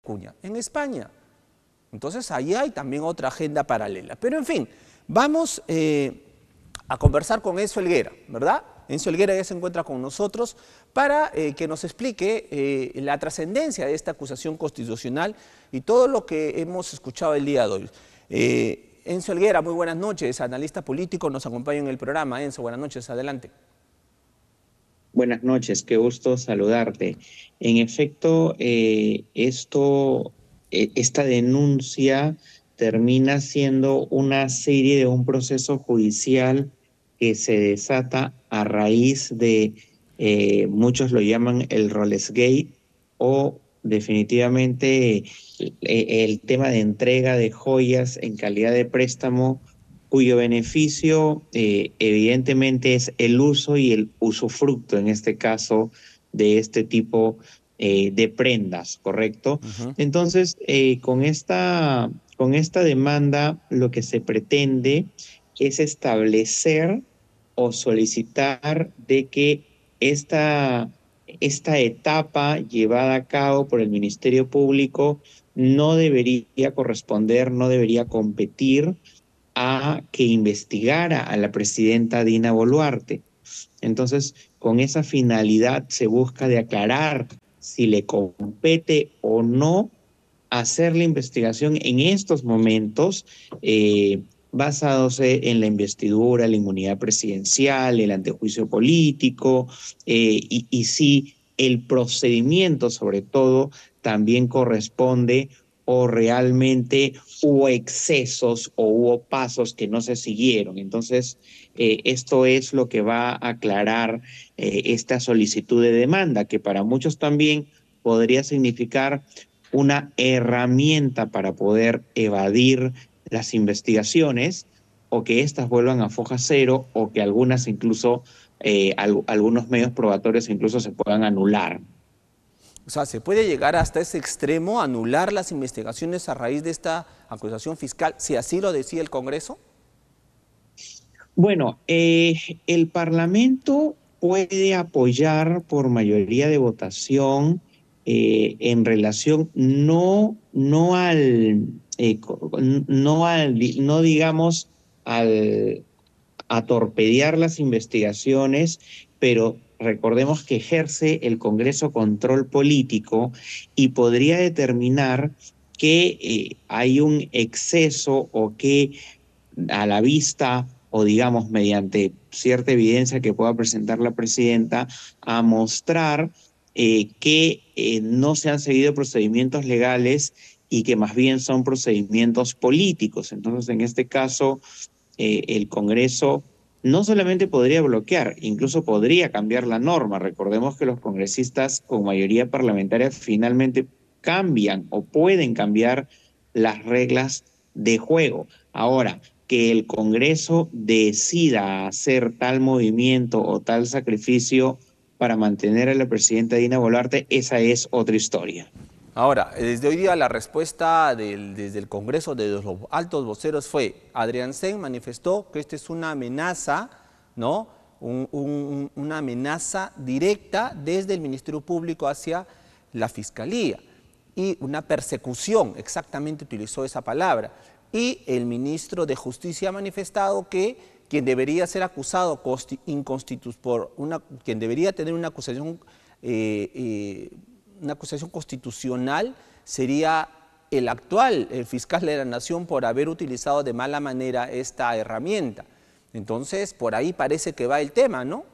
Acuña? En España. Entonces ahí hay también otra agenda paralela. Pero en fin, vamos a conversar con Enzo Helguera, ¿verdad? Enzo Helguera ya se encuentra con nosotros para que nos explique la trascendencia de esta acusación constitucional y todo lo que hemos escuchado el día de hoy. Enzo Helguera, muy buenas noches, analista político, nos acompaña en el programa. Enzo, buenas noches, adelante. Buenas noches, qué gusto saludarte. En efecto, esta denuncia termina siendo una serie de un proceso judicial que se desata a raíz de, muchos lo llaman el Rolesgate o definitivamente el tema de entrega de joyas en calidad de préstamo cuyo beneficio evidentemente es el uso y el usufructo, en este caso, de este tipo de prendas, ¿correcto? Entonces, con esta demanda, lo que se pretende es establecer o solicitar de que esta etapa llevada a cabo por el Ministerio Público no debería corresponder, no debería competir a que investigara a la presidenta Dina Boluarte. Entonces, con esa finalidad se busca de aclarar si le compete o no hacer la investigación en estos momentos, basados en la investidura, la inmunidad presidencial, el antejuicio político, y si el procedimiento, sobre todo, también corresponde o realmente hubo excesos o hubo pasos que no se siguieron. Entonces, esto es lo que va a aclarar esta solicitud de demanda, que para muchos también podría significar una herramienta para poder evadir las investigaciones o que éstas vuelvan a foja cero o que algunas incluso, algunos medios probatorios incluso se puedan anular. O sea, ¿se puede llegar hasta ese extremo, anular las investigaciones a raíz de esta acusación fiscal, si así lo decía el Congreso? Bueno, el Parlamento puede apoyar por mayoría de votación en relación no digamos al a torpedear las investigaciones, pero recordemos que ejerce el Congreso control político y podría determinar que hay un exceso o que a la vista o digamos mediante cierta evidencia que pueda presentar la presidenta a mostrar que no se han seguido procedimientos legales y que más bien son procedimientos políticos. Entonces, en este caso, el Congreso no solamente podría bloquear, incluso podría cambiar la norma. Recordemos que los congresistas con mayoría parlamentaria finalmente cambian o pueden cambiar las reglas de juego. Ahora, que el Congreso decida hacer tal movimiento o tal sacrificio para mantener a la presidenta Dina Boluarte, esa es otra historia. Ahora, desde hoy día la respuesta desde el Congreso de los altos voceros fue, Adrián Sen manifestó que esta es una amenaza, ¿no? Una amenaza directa desde el Ministerio Público hacia la Fiscalía y una persecución, exactamente utilizó esa palabra. Y el ministro de Justicia ha manifestado que quien debería ser acusado quien debería tener una acusación constitucional sería el actual, el fiscal de la Nación, por haber utilizado de mala manera esta herramienta. Entonces, por ahí parece que va el tema, ¿no?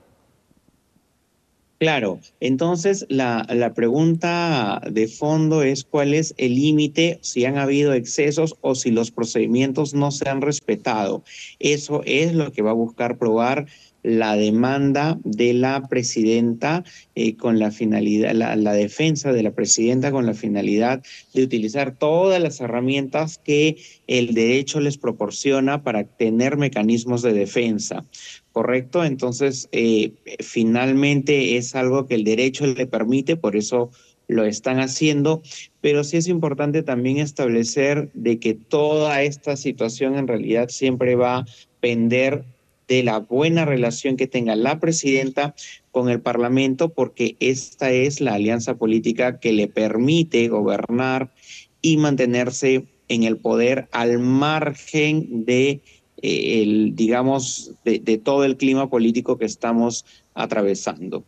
Claro, entonces la pregunta de fondo es cuál es el límite, si han habido excesos o si los procedimientos no se han respetado. Eso es lo que va a buscar probar la demanda de la presidenta con la finalidad, la defensa de la presidenta con la finalidad de utilizar todas las herramientas que el derecho les proporciona para tener mecanismos de defensa. ¿Correcto? Entonces, finalmente es algo que el derecho le permite, por eso lo están haciendo, pero sí es importante también establecer de que toda esta situación en realidad siempre va a pender de la buena relación que tenga la presidenta con el Parlamento porque esta es la alianza política que le permite gobernar y mantenerse en el poder al margen de, digamos, de todo el clima político que estamos atravesando.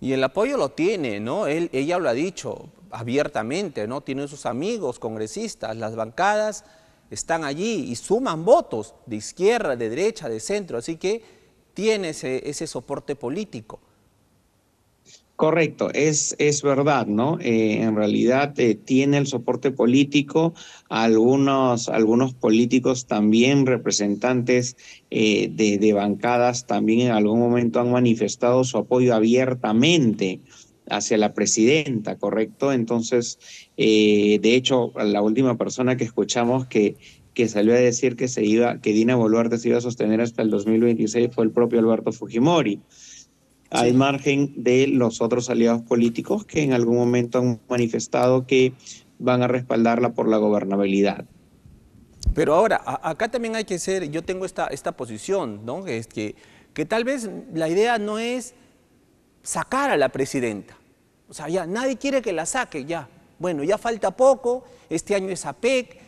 Y el apoyo lo tiene, ¿no? Ella lo ha dicho abiertamente, ¿no? Tiene sus amigos congresistas, las bancadas están allí y suman votos de izquierda, de derecha, de centro, así que tiene ese soporte político. Correcto, es verdad, ¿no? En realidad tiene el soporte político, algunos políticos también, representantes de bancadas, también en algún momento han manifestado su apoyo abiertamente hacia la presidenta, ¿correcto? Entonces, de hecho, la última persona que escuchamos que salió a decir que Dina Boluarte se iba a sostener hasta el 2026 fue el propio Alberto Fujimori, al Sí. margen de los otros aliados políticos que en algún momento han manifestado que van a respaldarla por la gobernabilidad. Pero ahora, acá también hay que ser, yo tengo esta posición, ¿no? Es que tal vez la idea no es sacar a la presidenta. O sea, ya nadie quiere que la saque, ya. Bueno, ya falta poco, este año es APEC,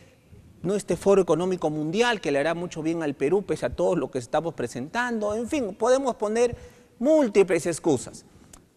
no este Foro Económico Mundial que le hará mucho bien al Perú pese a todo lo que estamos presentando. En fin, podemos poner múltiples excusas.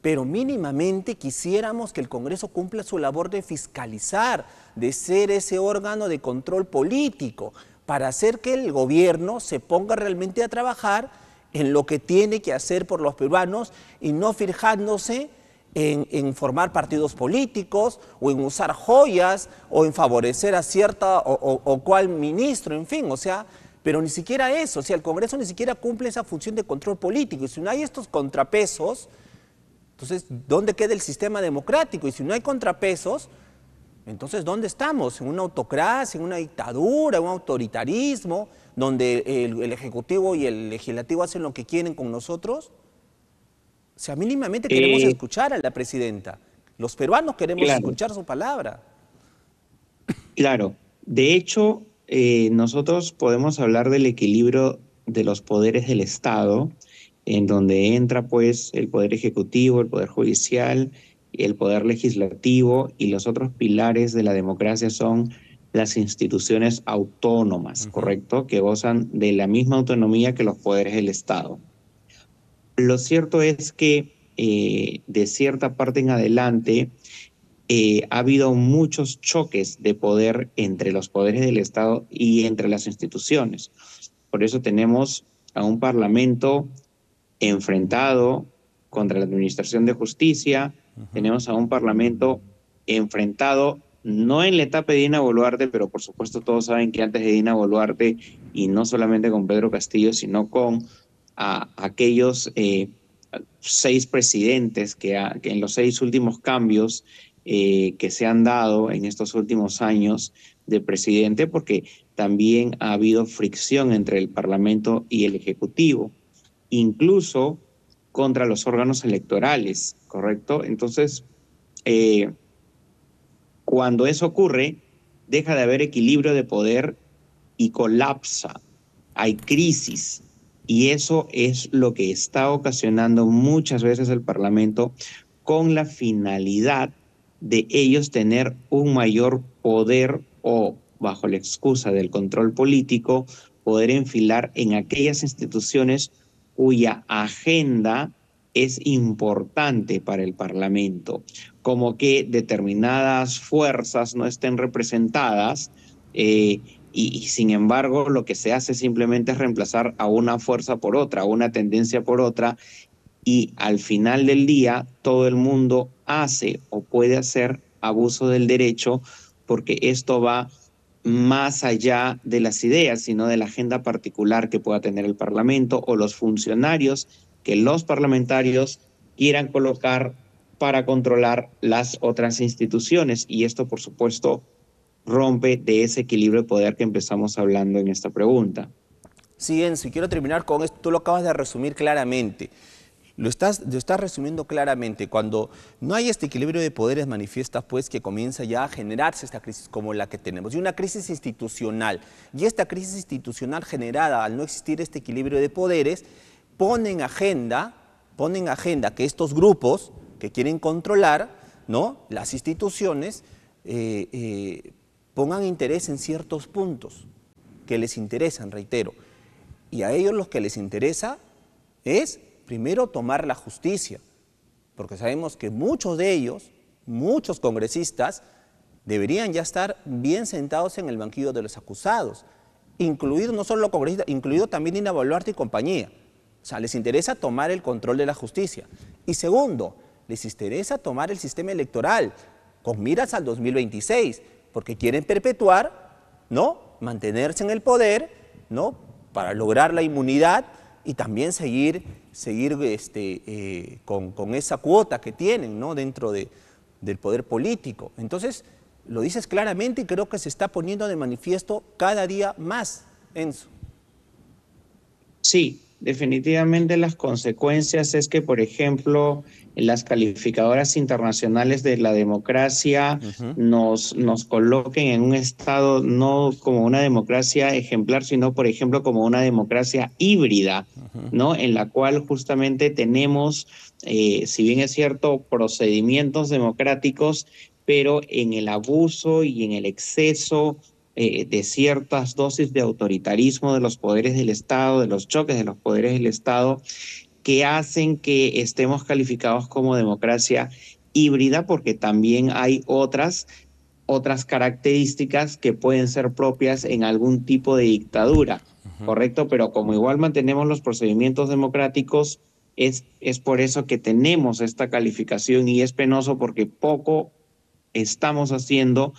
Pero mínimamente quisiéramos que el Congreso cumpla su labor de fiscalizar, de ser ese órgano de control político, para hacer que el gobierno se ponga realmente a trabajar en lo que tiene que hacer por los peruanos y no fijándose en formar partidos políticos o en usar joyas o en favorecer a cierta o cual ministro, en fin, o sea, pero ni siquiera eso, o sea, el Congreso ni siquiera cumple esa función de control político y si no hay estos contrapesos, entonces, ¿dónde queda el sistema democrático? Y si no hay contrapesos, entonces, ¿dónde estamos? ¿En una autocracia, en una dictadura, en un autoritarismo, donde el Ejecutivo y el Legislativo hacen lo que quieren con nosotros? O sea, mínimamente queremos Eh, escuchar a la presidenta. Los peruanos queremos claro, escuchar su palabra. claro. De hecho, nosotros podemos hablar del equilibrio de los poderes del Estado, en donde entra pues el poder ejecutivo, el poder judicial, el poder legislativo y los otros pilares de la democracia son las instituciones autónomas, Ujú. ¿correcto? Que gozan de la misma autonomía que los poderes del Estado. Lo cierto es que de cierta parte en adelante ha habido muchos choques de poder entre los poderes del Estado y entre las instituciones. Por eso tenemos a un parlamento enfrentado contra la Administración de Justicia, tenemos a un parlamento enfrentado no en la etapa de Dina Boluarte, pero por supuesto todos saben que antes de Dina Boluarte, y no solamente con Pedro Castillo, sino con aquellos 6 presidentes que en los 6 últimos cambios que se han dado en estos últimos años de presidente, porque también ha habido fricción entre el Parlamento y el Ejecutivo, incluso contra los órganos electorales, ¿correcto? Entonces, eh, cuando eso ocurre, deja de haber equilibrio de poder y colapsa, hay crisis. Y eso es lo que está ocasionando muchas veces el Parlamento con la finalidad de ellos tener un mayor poder o, bajo la excusa del control político, poder enfilar en aquellas instituciones cuya agenda es importante para el Parlamento, como que determinadas fuerzas no estén representadas y sin embargo lo que se hace simplemente es reemplazar a una fuerza por otra, a una tendencia por otra, y al final del día todo el mundo hace o puede hacer abuso del derecho porque esto va más allá de las ideas, sino de la agenda particular que pueda tener el Parlamento o los funcionarios que los parlamentarios quieran colocar para controlar las otras instituciones. Y esto, por supuesto, rompe de ese equilibrio de poder que empezamos hablando en esta pregunta. Sí, Enzo, y quiero terminar con esto, tú lo acabas de resumir claramente. Lo estás resumiendo claramente. Cuando no hay este equilibrio de poderes, manifiesta pues que comienza ya a generarse esta crisis como la que tenemos. Y una crisis institucional. Y esta crisis institucional generada al no existir este equilibrio de poderes pone en agenda pone en agenda que estos grupos que quieren controlar, ¿no?, las instituciones pongan interés en ciertos puntos que les interesan, reitero. Y a ellos lo que les interesa es, primero, tomar la justicia, porque sabemos que muchos de ellos, muchos congresistas, deberían ya estar bien sentados en el banquillo de los acusados, incluido no solo los congresistas, incluido también Dina Boluarte y compañía. O sea, les interesa tomar el control de la justicia. Y segundo, les interesa tomar el sistema electoral con miras al 2026, porque quieren perpetuar, ¿no?, mantenerse en el poder, ¿no?, para lograr la inmunidad y también seguir con esa cuota que tienen, ¿no?, dentro del poder político. Entonces, lo dices claramente y creo que se está poniendo de manifiesto cada día más, Enzo. Sí, definitivamente las consecuencias es que, por ejemplo, las calificadoras internacionales de la democracia nos coloquen en un estado no como una democracia ejemplar, sino, por ejemplo, como una democracia híbrida, ¿no? En la cual justamente tenemos, si bien es cierto, procedimientos democráticos, pero en el abuso y en el exceso de ciertas dosis de autoritarismo de los poderes del Estado, de los choques de los poderes del Estado, que hacen que estemos calificados como democracia híbrida, porque también hay otras características que pueden ser propias en algún tipo de dictadura, ¿correcto? Pero como igual mantenemos los procedimientos democráticos, es por eso que tenemos esta calificación y es penoso porque poco estamos haciendo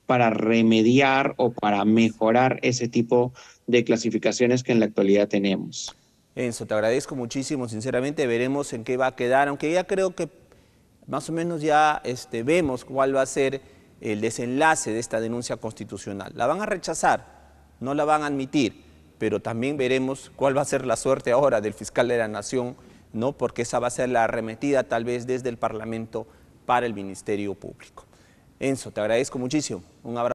para remediar o para mejorar ese tipo de clasificaciones que en la actualidad tenemos. Enzo, te agradezco muchísimo, sinceramente veremos en qué va a quedar, aunque ya creo que más o menos ya vemos cuál va a ser el desenlace de esta denuncia constitucional. La van a rechazar, no la van a admitir, pero también veremos cuál va a ser la suerte ahora del fiscal de la Nación, ¿no?, porque esa va a ser la arremetida tal vez desde el Parlamento para el Ministerio Público. Enzo, te agradezco muchísimo. Un abrazo.